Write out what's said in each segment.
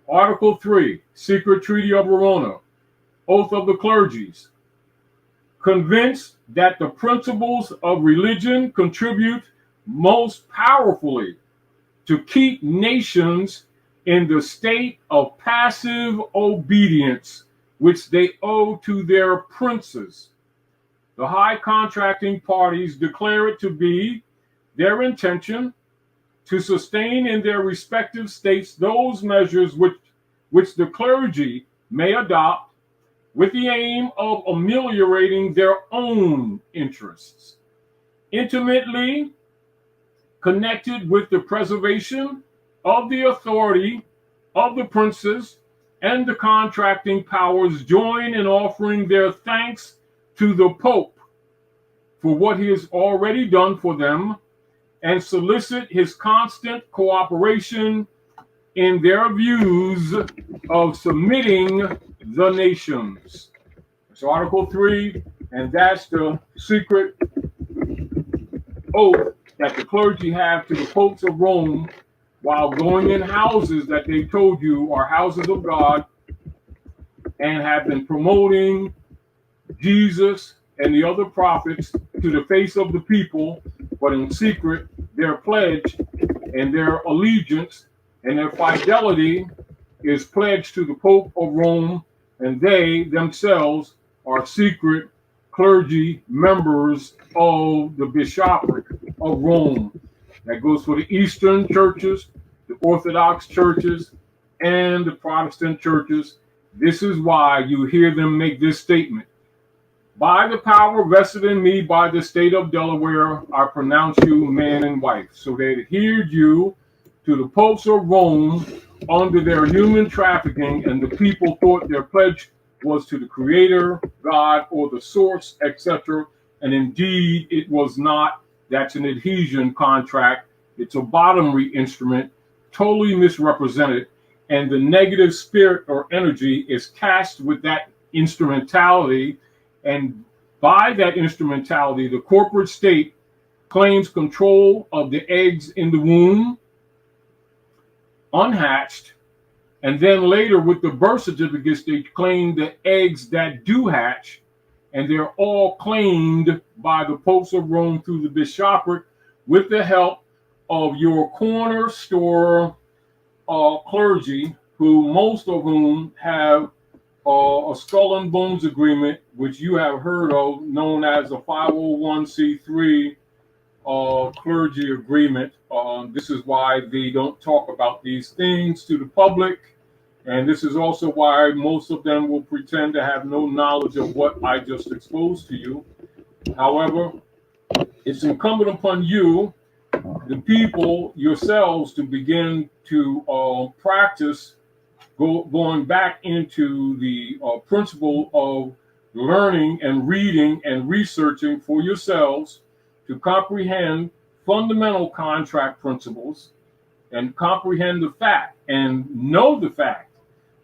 Article 3, Secret Treaty of Verona, Oath of the Clergies. Convinced that the principles of religion contribute most powerfully to keep nations in the state of passive obedience which they owe to their princes. The high contracting parties declare it to be their intention to sustain in their respective states those measures which the clergy may adopt with the aim of ameliorating their own interests. Intimately connected with the preservation of the authority of the princes and the contracting powers, join in offering their thanks to the Pope for what he has already done for them and solicit his constant cooperation in their views of submitting the nations. That's Article 3, and that's the secret oath that the clergy have to the popes of Rome while going in houses that they told you are houses of God and have been promoting Jesus and the other prophets to the face of the people, but in secret, their pledge and their allegiance and their fidelity is pledged to the Pope of Rome, and they themselves are secret clergy members of the bishopric of Rome. That goes for the Eastern churches, the Orthodox churches, and the Protestant churches. This is why you hear them make this statement. By the power vested in me by the state of Delaware, I pronounce you man and wife. So they adhered you to the popes of Rome under their human trafficking, and the people thought their pledge was to the Creator, God, or the source, etc. And indeed, it was not. That's an adhesion contract. It's a bottomry instrument, totally misrepresented, and the negative spirit or energy is cast with that instrumentality. And by that instrumentality, the corporate state claims control of the eggs in the womb, unhatched, and then later with the birth certificates, they claim the eggs that do hatch, and they're all claimed by the popes of Rome through the bishopric with the help of your corner store clergy, who most of whom have a skull and bones agreement, which you have heard of, known as a 501c3 clergy agreement. This is why they don't talk about these things to the public. And this is also why most of them will pretend to have no knowledge of what I just exposed to you. However, it's incumbent upon you, the people yourselves, to begin to practice going back into the principle of learning and reading and researching for yourselves to comprehend fundamental contract principles and comprehend the fact and know the fact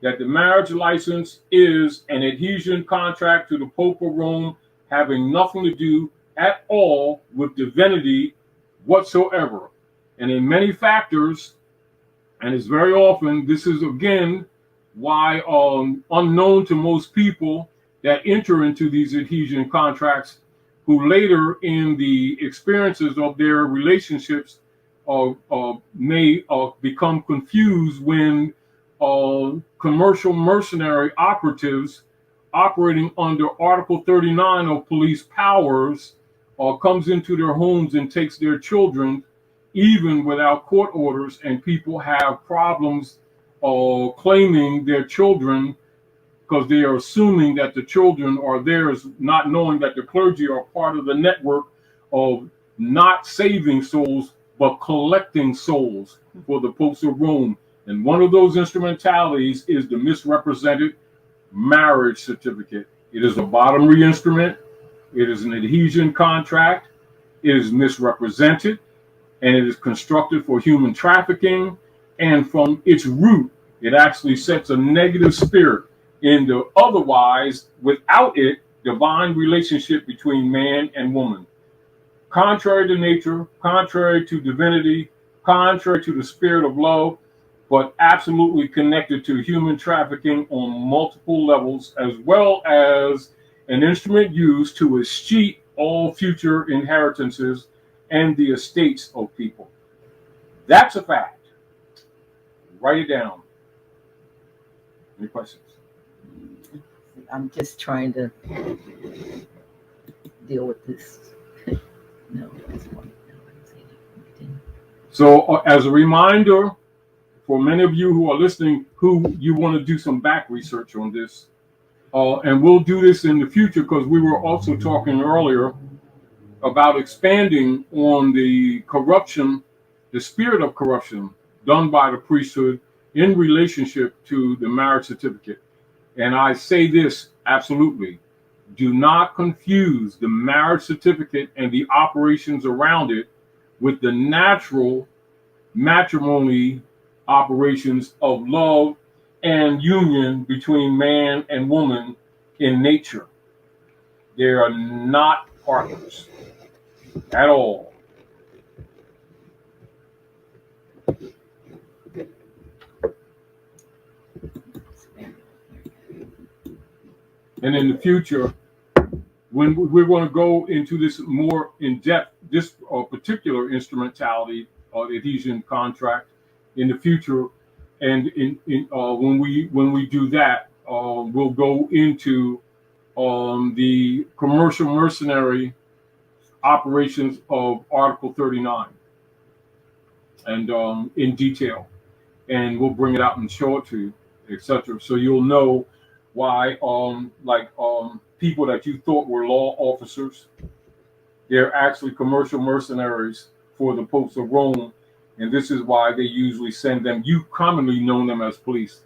that the marriage license is an adhesion contract to the Pope of Rome, having nothing to do at all with divinity whatsoever. And in many factors, and it's very often, this is again why unknown to most people that enter into these adhesion contracts, who later in the experiences of their relationships may become confused when commercial mercenary operatives operating under Article 39 of police powers comes into their homes and takes their children, even without court orders, and people have problems claiming their children because they are assuming that the children are theirs, not knowing that the clergy are part of the network of not saving souls, but collecting souls for the popes of Rome. And one of those instrumentalities is the misrepresented marriage certificate. It is a bottomry instrument. It is an adhesion contract. It is misrepresented, and it is constructed for human trafficking. And from its root, it actually sets a negative spirit in the otherwise, without it, divine relationship between man and woman. Contrary to nature, contrary to divinity, contrary to the spirit of love, but absolutely connected to human trafficking on multiple levels, as well as an instrument used to escheat all future inheritances and the estates of people. That's a fact. Write it down. Any questions? I'm just trying to deal with this. No, that's one. So, as a reminder, for many of you who are listening, who you want to do some back research on this, and we'll do this in the future because we were also talking earlier about expanding on the corruption, the spirit of corruption done by the priesthood in relationship to the marriage certificate. And I say this absolutely. Do not confuse the marriage certificate and the operations around it with the natural matrimony operations of love and union between man and woman in nature. They are not partners at all. And in the future, when we're going to go into this more in depth, this particular instrumentality or adhesion contract in the future, and when we do that, we'll go into the commercial mercenary operations of Article 39 and in detail, and we'll bring it out and show it to you, etc. So you'll know why people that you thought were law officers, they're actually commercial mercenaries for the popes of Rome, and this is why they usually send them. You commonly know them as police,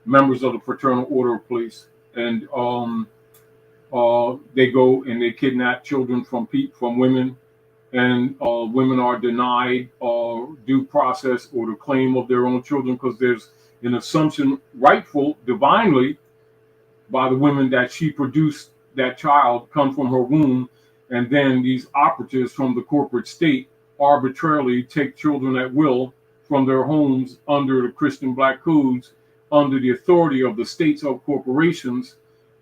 members of the Fraternal Order of Police, and they go and they kidnap children from women, and women are denied due process or the claim of their own children because there's an assumption, rightful, divinely, by the women that she produced that child come from her womb, and then these operatives from the corporate state arbitrarily take children at will from their homes under the Christian black codes, under the authority of the states of corporations,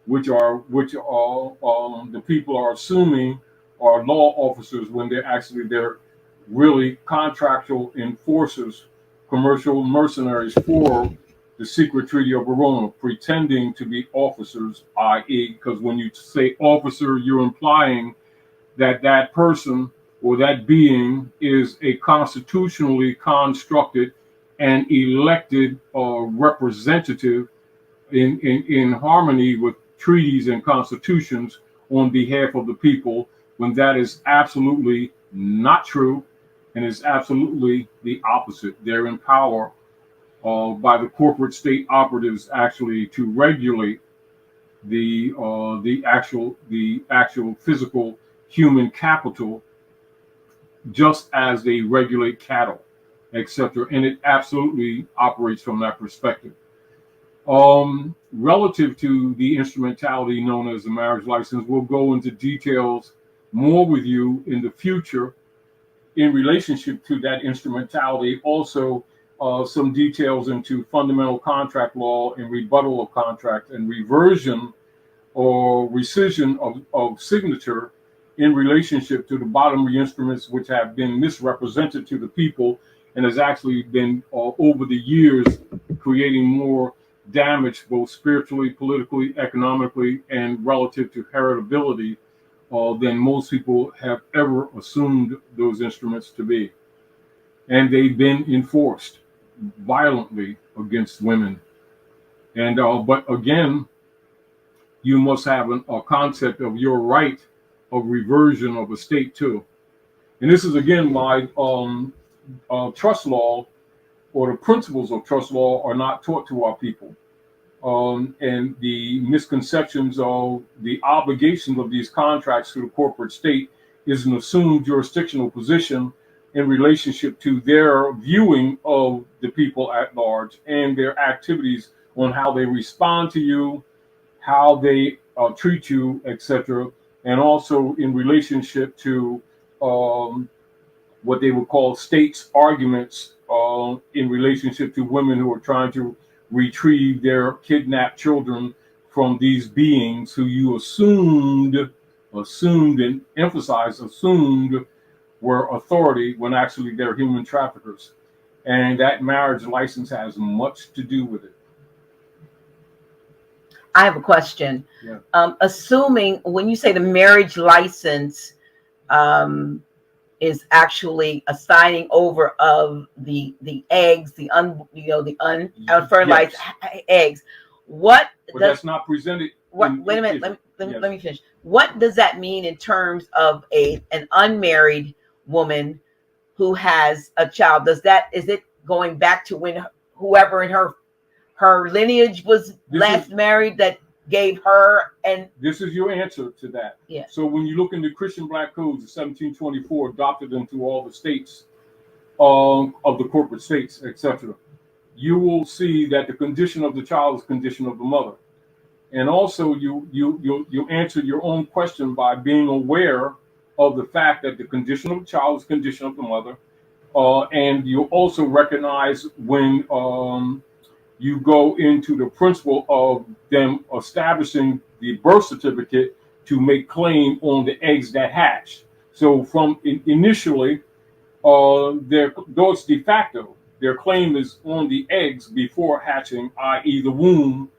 which the people are assuming are law officers when they're really contractual enforcers, commercial mercenaries for the secret treaty of Verona, pretending to be officers, i.e., because when you say officer, you're implying that that person or that being is a constitutionally constructed and elected representative in harmony with treaties and constitutions on behalf of the people, when that is absolutely not true and is absolutely the opposite. They're in power by the corporate state operatives actually to regulate the actual physical human capital, just as they regulate cattle, etc. And it absolutely operates from that perspective. Relative to the instrumentality known as the marriage license, we'll go into details more with you in the future in relationship to that instrumentality. Also, some details into fundamental contract law and rebuttal of contract and reversion or rescission of signature in relationship to the bottomry instruments which have been misrepresented to the people and has actually been over the years creating more damage both spiritually, politically, economically, and relative to heritability than most people have ever assumed those instruments to be. And they've been enforced violently against women. And but again, you must have a concept of your right of reversion of estate too. And this is again why trust law or the principles of trust law are not taught to our people. And the misconceptions of the obligations of these contracts to the corporate state is an assumed jurisdictional position in relationship to their viewing of the people at large and their activities on how they respond to you, how they treat you, etc. And also in relationship to what they would call states' arguments in relationship to women who are trying to retrieve their kidnapped children from these beings who you assumed and emphasized assumed were authority when actually they're human traffickers. And that marriage license has much to do with it. I have a question. Yeah. Assuming when you say the marriage license is actually a signing over of the eggs, the unfertilized eggs, what? But that's not presented. Wait a minute. Let me finish. What does that mean in terms of an unmarried woman who has a child? Is it going back to when whoever in her lineage was last married that gave her? And this is your answer to that. Yeah. So when you look into Christian black codes of 1724, adopted into all the states of the corporate states, etc., you will see that the condition of the child is condition of the mother. And also you answer your own question by being aware of the fact that the condition of the child is condition of the mother. And you also recognize when you go into the principle of them establishing the birth certificate to make claim on the eggs that hatch. So from initially, those de facto, their claim is on the eggs before hatching, i.e. the womb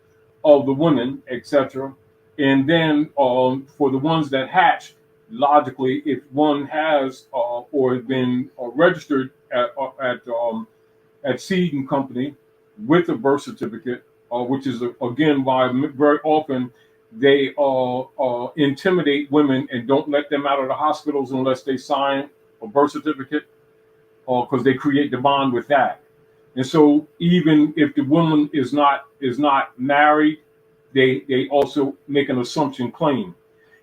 of the women, etc. And then for the ones that hatch, logically, if one has or has been registered at Seed and Company with a birth certificate, which is again why very often they intimidate women and don't let them out of the hospitals unless they sign a birth certificate, because they create the bond with that. And so even if the woman is not married, they also make an assumption claim.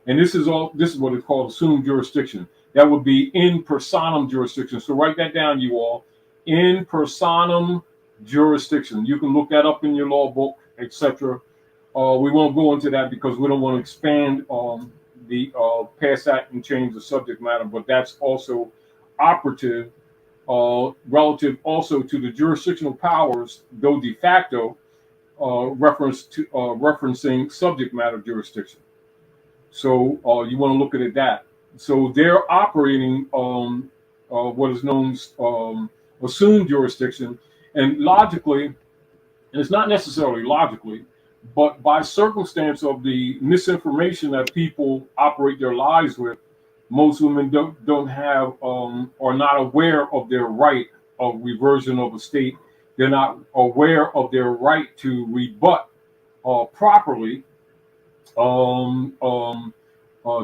And this is what is called assumed jurisdiction. That would be in personam jurisdiction. So write that down, you all. In personam jurisdiction. You can look that up in your law book, etc. We won't go into that because we don't want to expand the past that and change the subject matter, but that's also operative relative also to the jurisdictional powers, though de facto, referencing subject matter jurisdiction. So you want to look at it that. So they're operating what is known as assumed jurisdiction, and logically, and it's not necessarily logically, but by circumstance of the misinformation that people operate their lives with, most women don't have are not aware of their right of reversion of a state. They're not aware of their right to rebut properly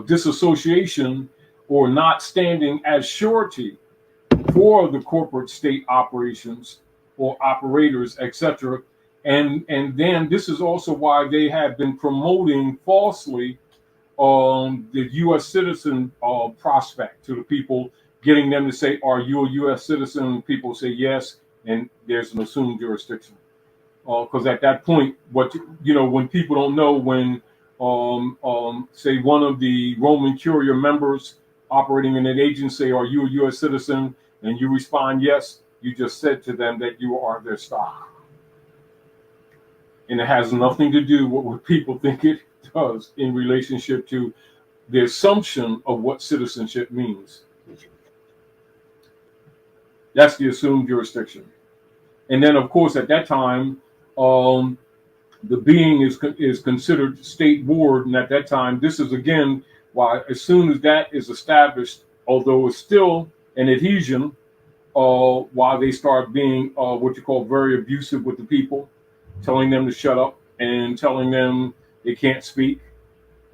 disassociation or not standing as surety for the corporate state operations or operators, etc. And then this is also why they have been promoting falsely the U.S. citizen prospect to the people, getting them to say, "Are you a U.S. citizen?" And people say yes, and there's an assumed jurisdiction. Because at that point, when people don't know, when say one of the Roman Curia members operating in an agency, "Are you a U.S. citizen?" and you respond yes, you just said to them that you are their stock. And it has nothing to do with what people think it does in relationship to the assumption of what citizenship means. That's the assumed jurisdiction. And then, of course, at that time, the being is considered state board. And at that time, this is again why, as soon as that is established, although it's still an adhesion, while they start being what you call very abusive with the people, telling them to shut up and telling them they can't speak,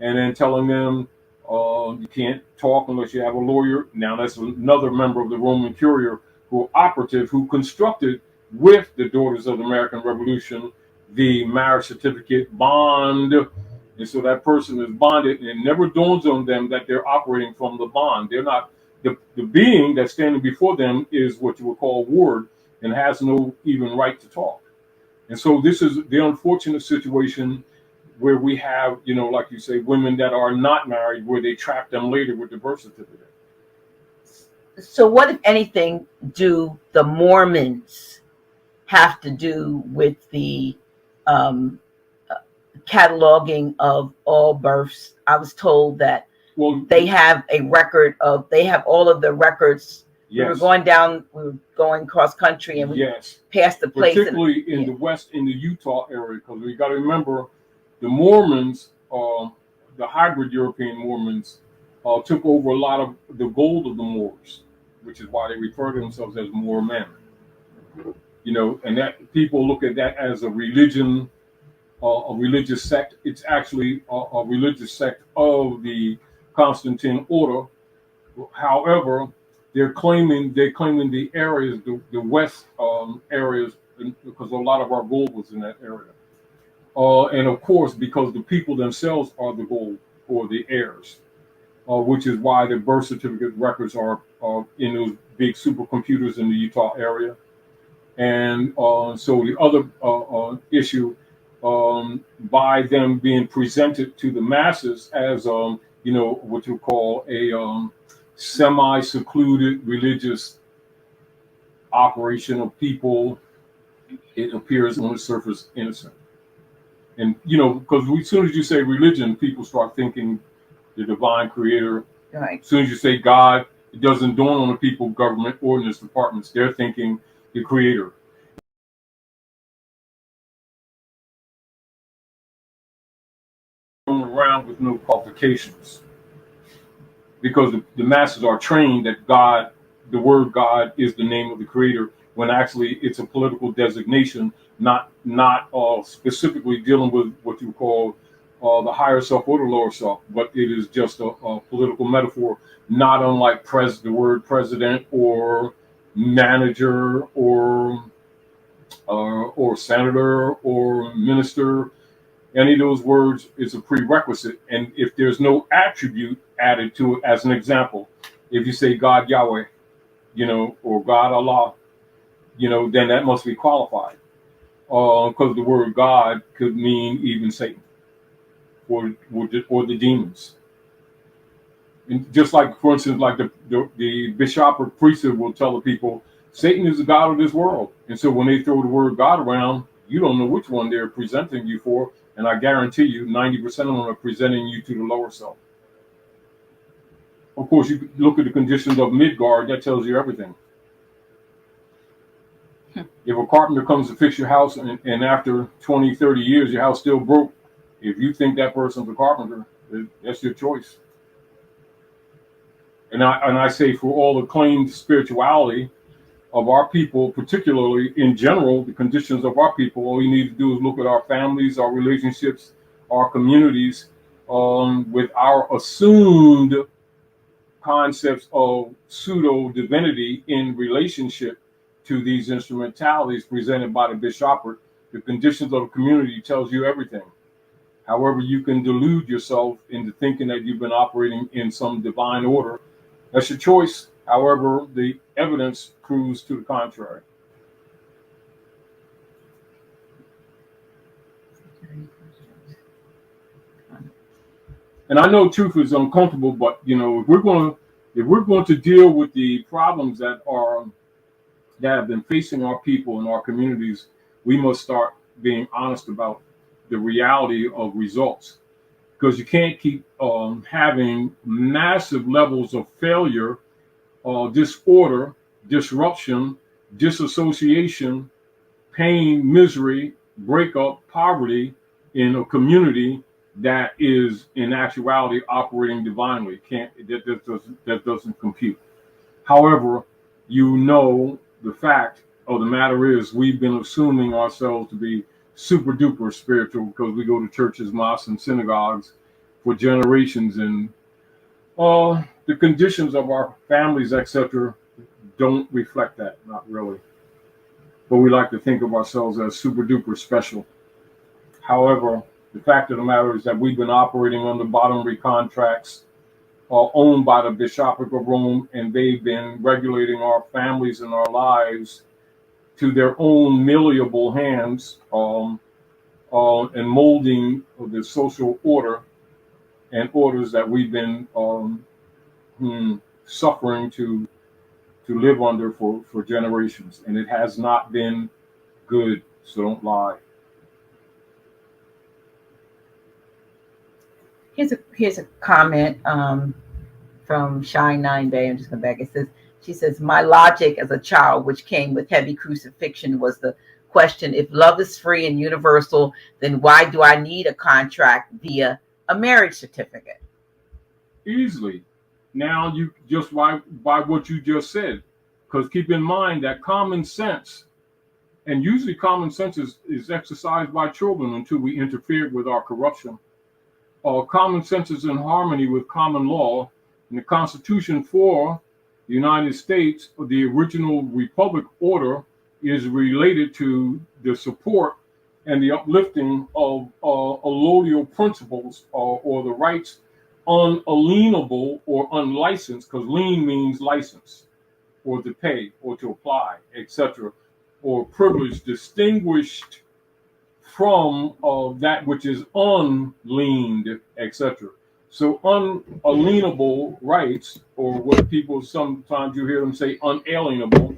and then telling them you can't talk unless you have a lawyer. Now that's another member of the Roman Curia who are operative, who constructed with the Daughters of the American Revolution the marriage certificate bond. And so that person is bonded, and it never dawns on them that they're operating from the bond. They're not, the being that's standing before them is what you would call ward and has no even right to talk. And so this is the unfortunate situation where we have, like you say, women that are not married, where they trap them later with the birth certificate. So what, if anything, do the Mormons have to do with the um, cataloging of all births? I was told that they have a record of, they have all of the records. Yes. We were going cross country, and we passed the place. Particularly in the West, in the Utah area, because we got to remember the Mormons, the hybrid European Mormons, took over a lot of the gold of the Moors, which is why they refer to themselves as Moor men. And that people look at that as a religion, a religious sect. It's actually a religious sect of the Constantine order. However, they're claiming the areas, the west areas, because a lot of our gold was in that area. And of course, because the people themselves are the gold or the heirs, which is why the birth certificate records are in those big supercomputers in the Utah area. And so the other issue, by them being presented to the masses as what you call a semi-secluded religious operation of people, it appears on the surface innocent. And because as soon as you say religion, people start thinking the divine creator. Right. As soon as you say God, it doesn't dawn on the people, government ordinance departments. They're thinking the creator. Around with no qualifications, because the masses are trained that God, the word God, is the name of the creator, when actually it's a political designation, not specifically dealing with what you call the higher self or the lower self, but it is just a political metaphor, not unlike the word president or manager or senator or minister. Any of those words is a prerequisite. And if there's no attribute added to it, as an example, if you say God Yahweh, or God Allah, then that must be qualified. Because the word God could mean even Satan or the demons. And just like, for instance, like the bishop or priesthood will tell the people, Satan is the God of this world. And so when they throw the word God around, you don't know which one they're presenting you for. And I guarantee you, 90% of them are presenting you to the lower self. Of course, you look at the conditions of Midgard, that tells you everything. If a carpenter comes to fix your house and after 20, 30 years, your house still broke, if you think that person's a carpenter, that's your choice. And I say, for all the claimed spirituality of our people, particularly in general, the conditions of our people, all you need to do is look at our families, our relationships, our communities, with our assumed concepts of pseudo divinity in relationship to these instrumentalities presented by the bishopric. The conditions of the community tells you everything. However, you can delude yourself into thinking that you've been operating in some divine order. That's your choice. However, the evidence proves to the contrary. And I know truth is uncomfortable, but if we're going to deal with the problems that have been facing our people and our communities, we must start being honest about the reality of results. Because you can't keep having massive levels of failure, disorder, disruption, disassociation, pain, misery, breakup, poverty in a community that is in actuality operating divinely. That doesn't compute. However, the fact of the matter is, we've been assuming ourselves to be super duper spiritual because we go to churches, mosques, and synagogues for generations, and the conditions of our families, etc., don't reflect that. Not really. But we like to think of ourselves as super duper special. However, the fact of the matter is that we've been operating under bottomry contracts owned by the Bishopric of Rome, and they've been regulating our families and our lives to their own malleable hands, and molding the social order and orders that we've been suffering to to live under for generations, and it has not been good. So don't lie. Here's a comment from Shine 9 Bay. I'm just going back. It says, she says, my logic as a child, which came with heavy crucifixion, was the question: if love is free and universal, then why do I need a contract via a marriage certificate? Easily. Now you just by what you just said, because keep in mind that common sense, and usually common sense is exercised by children until we interfere with our corruption. Common sense is in harmony with common law, and the Constitution for the United States, the original Republic order, is related to the support and the uplifting of allodial principles or the rights unalienable or unlicensed, because lien means license or to pay or to apply, etc., or privilege distinguished from that which is unliened, etc. So unalienable rights, or what people sometimes you hear them say unalienable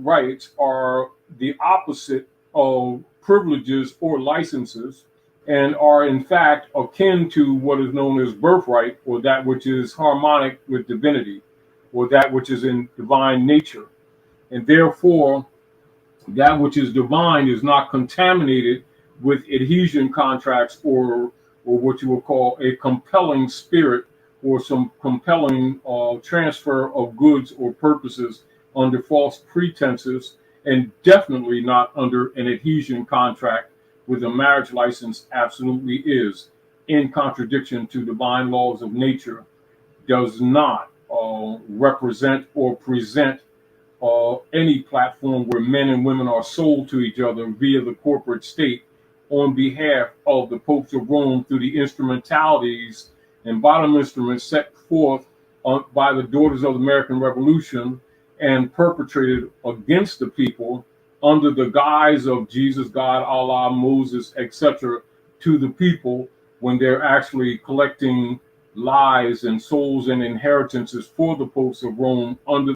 rights, are the opposite of privileges or licenses, and are in fact akin to what is known as birthright, or that which is harmonic with divinity, or that which is in divine nature. And therefore, that which is divine is not contaminated with adhesion contracts or what you would call a compelling spirit, or some compelling transfer of goods or purposes under false pretenses, and definitely not under an adhesion contract with a marriage license. Absolutely is in contradiction to divine laws of nature, does not represent or present any platform where men and women are sold to each other via the corporate state on behalf of the popes of Rome through the instrumentalities and bottom instruments set forth by the daughters of the American Revolution and perpetrated against the people under the guise of Jesus, God, Allah, Moses, etc., to the people, when they're actually collecting lives and souls and inheritances for the popes of Rome under